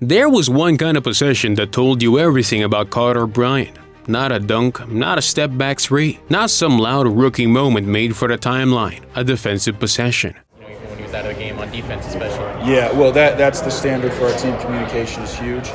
There was one kind of possession that told you everything about Carter Bryant. Not a dunk, not a step back three, not some loud rookie moment made for the timeline, a defensive possession. When he was out of the game on defense especially. Yeah, well that's the standard for our team. Communication is huge.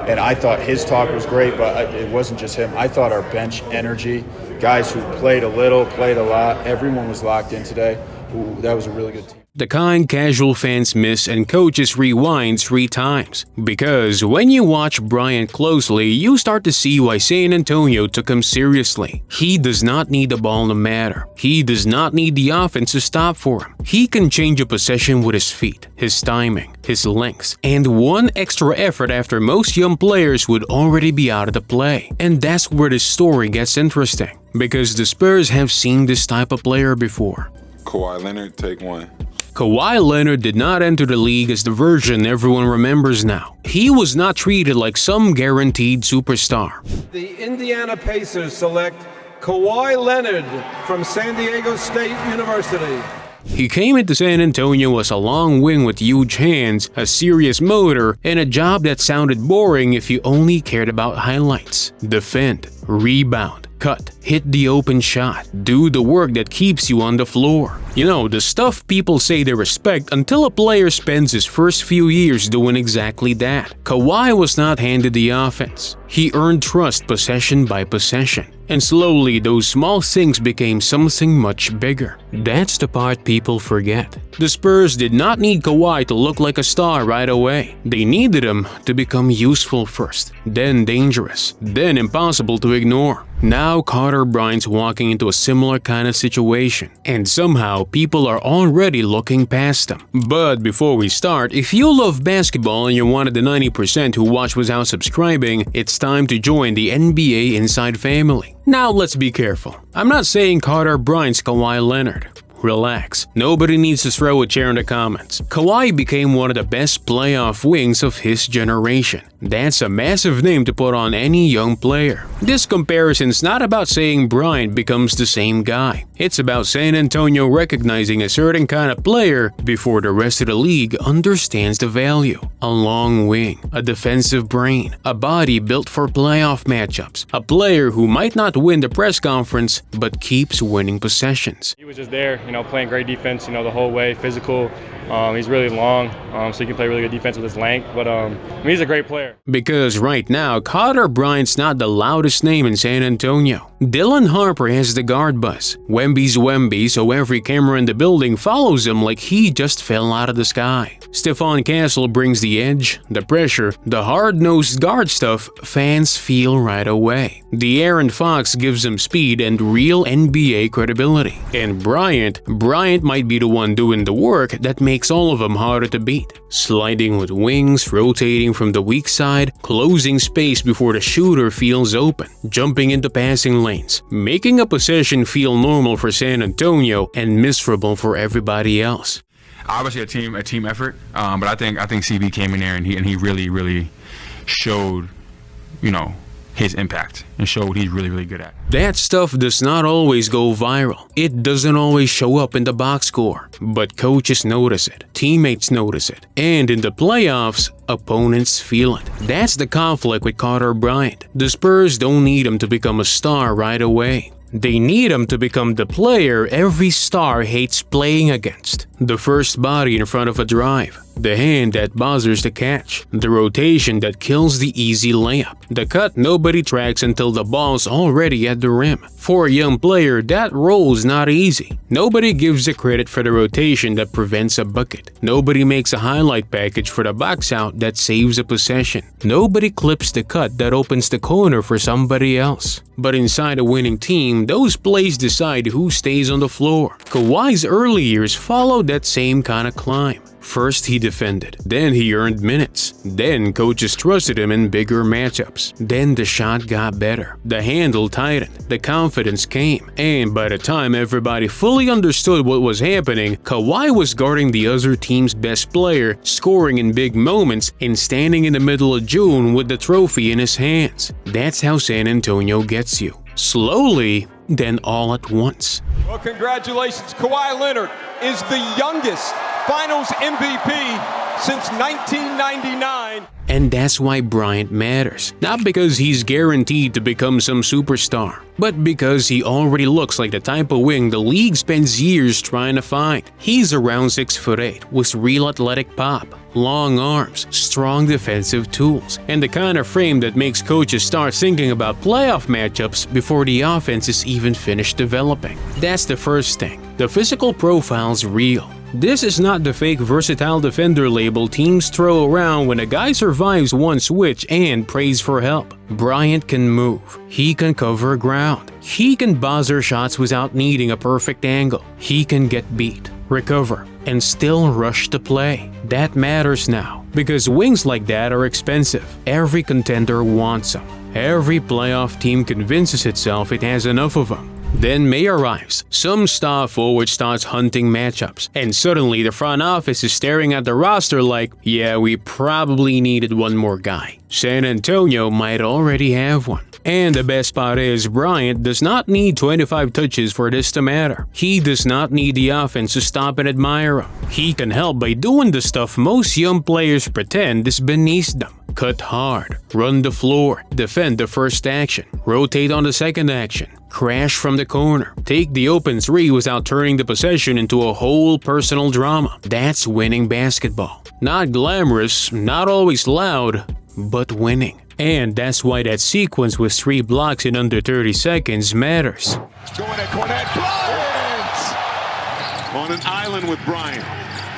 And I thought his talk was great, but it wasn't just him. I thought our bench energy, guys who played a little, played a lot, everyone was locked in today. Ooh, that was a really good team. The kind casual fans miss and coaches rewind 3 times. Because when you watch Bryant closely, you start to see why San Antonio took him seriously. He does not need the ball to matter. He does not need the offense to stop for him. He can change a possession with his feet, his timing, his length, and one extra effort after most young players would already be out of the play. And that's where the story gets interesting. Because the Spurs have seen this type of player before. Kawhi Leonard, take one. Kawhi Leonard did not enter the league as the version everyone remembers now. He was not treated like some guaranteed superstar. The Indiana Pacers select Kawhi Leonard from San Diego State University. He came into San Antonio as a long wing with huge hands, a serious motor, and a job that sounded boring if you only cared about highlights. Defend, rebound, cut, hit the open shot, do the work that keeps you on the floor. You know, the stuff people say they respect until a player spends his first few years doing exactly that. Kawhi was not handed the offense. He earned trust possession by possession. And slowly, those small things became something much bigger. That's the part people forget. The Spurs did not need Kawhi to look like a star right away. They needed him to become useful first, then dangerous, then impossible to ignore. Now Carter Bryant's walking into a similar kind of situation, and somehow people are already looking past him. But before we start, if you love basketball and you're one of the 90% who watch without subscribing, it's time to join the NBA Inside family. Now let's be careful. I'm not saying Carter Bryant's Kawhi Leonard. Relax. Nobody needs to throw a chair in the comments. Kawhi became one of the best playoff wings of his generation. That's a massive name to put on any young player. This comparison's not about saying Bryant becomes the same guy. It's about San Antonio recognizing a certain kind of player before the rest of the league understands the value. A long wing, a defensive brain, a body built for playoff matchups, a player who might not win the press conference but keeps winning possessions. He was just there, playing great defense, the whole way, physical. He's really long, so he can play really good defense with his length, but he's a great player. Because right now, Carter Bryant's not the loudest name in San Antonio. Dylan Harper has the guard buzz. Wemby's Wemby, so every camera in the building follows him like he just fell out of the sky. Stephon Castle brings the edge, the pressure, the hard-nosed guard stuff fans feel right away. De'Aaron Fox gives him speed and real NBA credibility. And Bryant might be the one doing the work that makes all of them harder to beat. Sliding with wings, rotating from the weak side, closing space before the shooter feels open, jumping into passing lanes, making a possession feel normal for San Antonio and miserable for everybody else. Obviously a team effort, but I think CB came in there and he really showed, his impact and showed what he's really good at. That stuff does not always go viral. It doesn't always show up in the box score. But coaches notice it, teammates notice it, and in the playoffs, opponents feel it. That's the conflict with Carter Bryant. The Spurs don't need him to become a star right away. They need him to become the player every star hates playing against. The first body in front of a drive. The hand that bothers the catch. The rotation that kills the easy layup. The cut nobody tracks until the ball's already at the rim. For a young player, that role's not easy. Nobody gives the credit for the rotation that prevents a bucket. Nobody makes a highlight package for the box out that saves a possession. Nobody clips the cut that opens the corner for somebody else. But inside a winning team, those plays decide who stays on the floor. Kawhi's early years followed that same kind of climb. First he defended, then he earned minutes, then coaches trusted him in bigger matchups, then the shot got better, the handle tightened, the confidence came, and by the time everybody fully understood what was happening, Kawhi was guarding the other team's best player, scoring in big moments, and standing in the middle of June with the trophy in his hands. That's how San Antonio gets you. Slowly, then all at once. Well, congratulations. Kawhi Leonard is the youngest Finals MVP since 1999. And that's why Bryant matters. Not because he's guaranteed to become some superstar, but because he already looks like the type of wing the league spends years trying to find. He's around 6'8" with real athletic pop, long arms, strong defensive tools, and the kind of frame that makes coaches start thinking about playoff matchups before the offense is even finished developing. That's the first thing. The physical profile's real. This is not the fake versatile defender label teams throw around when a guy survives one switch and prays for help. Bryant can move. He can cover ground. He can buzzer shots without needing a perfect angle. He can get beat, recover, and still rush to play. That matters now, because wings like that are expensive. Every contender wants them. Every playoff team convinces itself it has enough of them. Then May arrives. Some star forward starts hunting matchups, and suddenly the front office is staring at the roster like, yeah, we probably needed one more guy. San Antonio might already have one. And the best part is, Bryant does not need 25 touches for this to matter. He does not need the offense to stop and admire him. He can help by doing the stuff most young players pretend is beneath them. Cut hard, run the floor, defend the first action, rotate on the second action, crash from the corner, take the open three without turning the possession into a whole personal drama. That's winning basketball. Not glamorous, not always loud, but winning. And that's why that sequence with 3 blocks in under 30 seconds matters. Going at Cornette, Bryant! On an island with Bryant.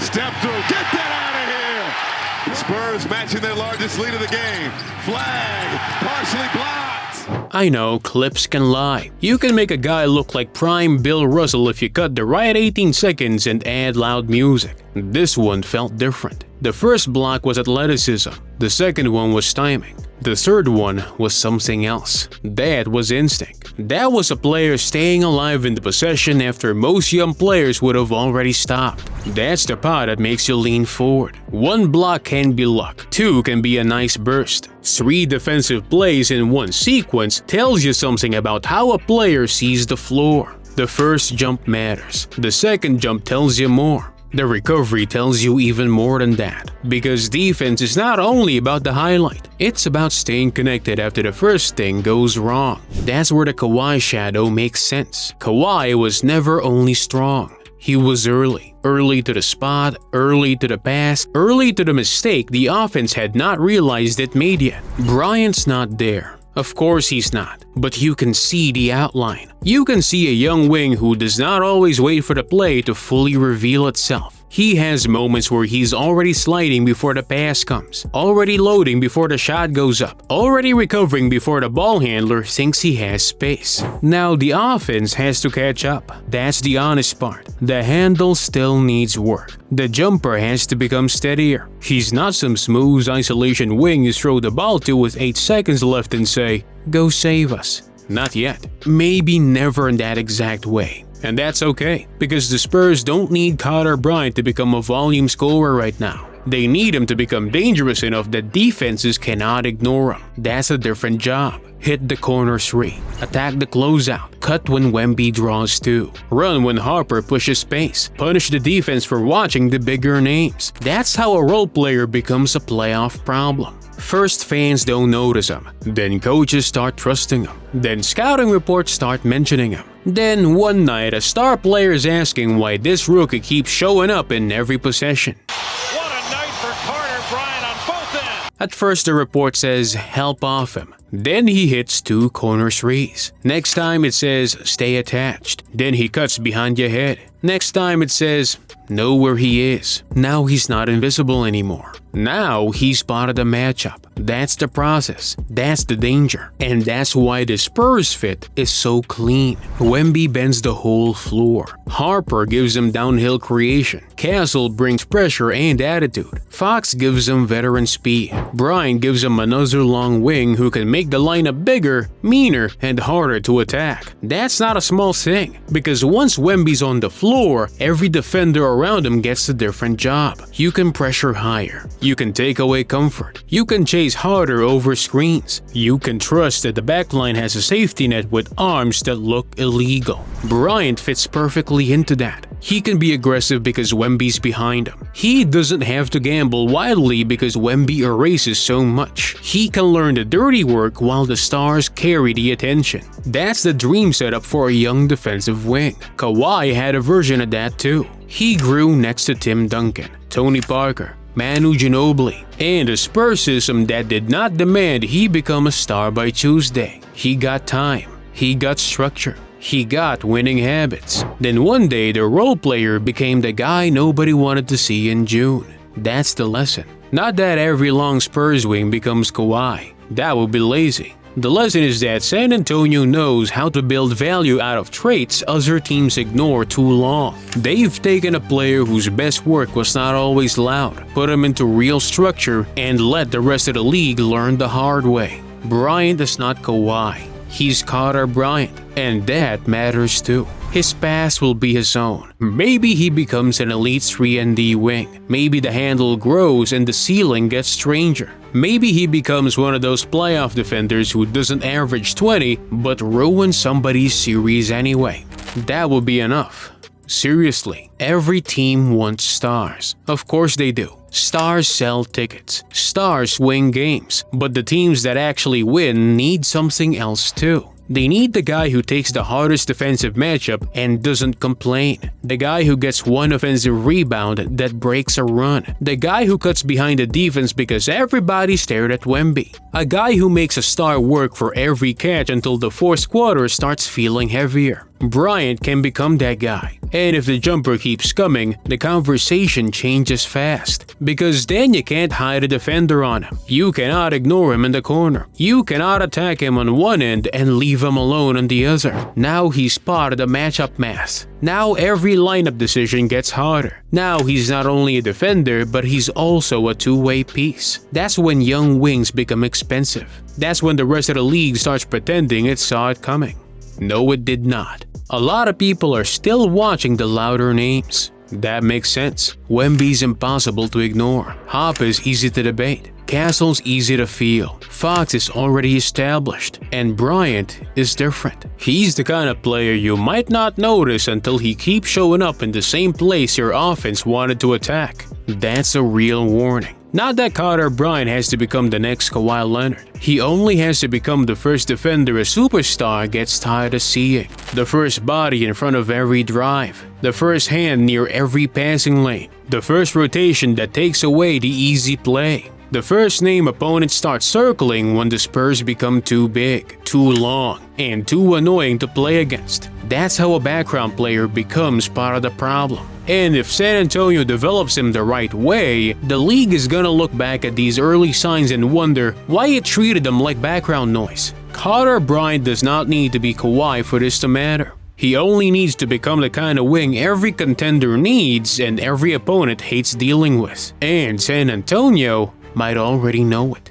Step through, get that out of here! Spurs matching their largest lead of the game. Flag, partially blocked. I know, clips can lie. You can make a guy look like prime Bill Russell if you cut the right 18 seconds and add loud music. This one felt different. The first block was athleticism. The second one was timing. The third one was something else. That was instinct. That was a player staying alive in the possession after most young players would have already stopped. That's the part that makes you lean forward. 1 block can be luck. 2 can be a nice burst. 3 defensive plays in one sequence tells you something about how a player sees the floor. The first jump matters. The second jump tells you more. The recovery tells you even more than that, because defense is not only about the highlight, it's about staying connected after the first thing goes wrong. That's where the Kawhi shadow makes sense. Kawhi was never only strong, he was early. Early to the spot, early to the pass, early to the mistake the offense had not realized it made yet. Bryant's not there. Of course he's not, but you can see the outline. You can see a young wing who does not always wait for the play to fully reveal itself. He has moments where he's already sliding before the pass comes, already loading before the shot goes up, already recovering before the ball handler thinks he has space. Now the offense has to catch up. That's the honest part. The handle still needs work. The jumper has to become steadier. He's not some smooth isolation wing you throw the ball to with 8 seconds left and say, "Go save us." Not yet. Maybe never in that exact way. And that's okay, because the Spurs don't need Carter Bryant to become a volume scorer right now. They need him to become dangerous enough that defenses cannot ignore him. That's a different job. Hit the corner 3, attack the closeout, cut when Wemby draws 2, run when Harper pushes pace, punish the defense for watching the bigger names. That's how a role player becomes a playoff problem. First, fans don't notice him, then coaches start trusting him, then scouting reports start mentioning him. Then one night a star player is asking why this rookie keeps showing up in every possession. What a night for Carter Bryant on both ends. At first the report says help off him. Then he hits 2 corner threes. Next time it says stay attached. Then he cuts behind your head. Next time it says know where he is. Now he's not invisible anymore. Now he spotted a matchup. That's the process. That's the danger. And that's why the Spurs fit is so clean. Wemby bends the whole floor. Harper gives him downhill creation. Castle brings pressure and attitude. Fox gives him veteran speed. Bryant gives him another long wing who can make the lineup bigger, meaner, and harder to attack. That's not a small thing, because once Wemby's on the floor, every defender around him gets a different job. You can pressure higher. You can take away comfort. You can chase harder over screens. You can trust that the backline has a safety net with arms that look illegal. Bryant fits perfectly into that. He can be aggressive because Wemby's behind him. He doesn't have to gamble wildly because Wemby erases so much. He can learn the dirty work while the stars carry the attention. That's the dream setup for a young defensive wing. Kawhi had a version of that too. He grew next to Tim Duncan, Tony Parker, Manu Ginobili, and a Spurs system that did not demand he become a star by Tuesday. He got time. He got structure. He got winning habits. Then one day the role player became the guy nobody wanted to see in June. That's the lesson. Not that every long Spurs wing becomes Kawhi. That would be lazy. The lesson is that San Antonio knows how to build value out of traits other teams ignore too long. They've taken a player whose best work was not always loud, put him into real structure, and let the rest of the league learn the hard way. Bryant is not Kawhi. He's Carter Bryant, and that matters too. His pass will be his own. Maybe he becomes an elite 3-and-D wing. Maybe the handle grows and the ceiling gets stranger. Maybe he becomes one of those playoff defenders who doesn't average 20 but ruins somebody's series anyway. That will be enough. Seriously, every team wants stars. Of course they do. Stars sell tickets. Stars win games. But the teams that actually win need something else too. They need the guy who takes the hardest defensive matchup and doesn't complain. The guy who gets one offensive rebound that breaks a run. The guy who cuts behind the defense because everybody stared at Wemby. A guy who makes a star work for every catch until the fourth quarter starts feeling heavier. Bryant can become that guy. And if the jumper keeps coming, the conversation changes fast. Because then you can't hide a defender on him. You cannot ignore him in the corner. You cannot attack him on one end and leave him alone on the other. Now he's part of the matchup math. Now every lineup decision gets harder. Now he's not only a defender, but he's also a two-way piece. That's when young wings become expensive. That's when the rest of the league starts pretending it saw it coming. No, it did not. A lot of people are still watching the louder names. That makes sense. Wemby's impossible to ignore. Harper is easy to debate. Castle's easy to feel. Fox is already established. And Bryant is different. He's the kind of player you might not notice until he keeps showing up in the same place your offense wanted to attack. That's a real warning. Not that Carter Bryant has to become the next Kawhi Leonard. He only has to become the first defender a superstar gets tired of seeing. The first body in front of every drive. The first hand near every passing lane. The first rotation that takes away the easy play. The first name opponents start circling when the Spurs become too big, too long, and too annoying to play against. That's how a background player becomes part of the problem. And if San Antonio develops him the right way, the league is gonna look back at these early signs and wonder why it treated them like background noise. Carter Bryant does not need to be Kawhi for this to matter. He only needs to become the kind of wing every contender needs and every opponent hates dealing with. And San Antonio might already know it.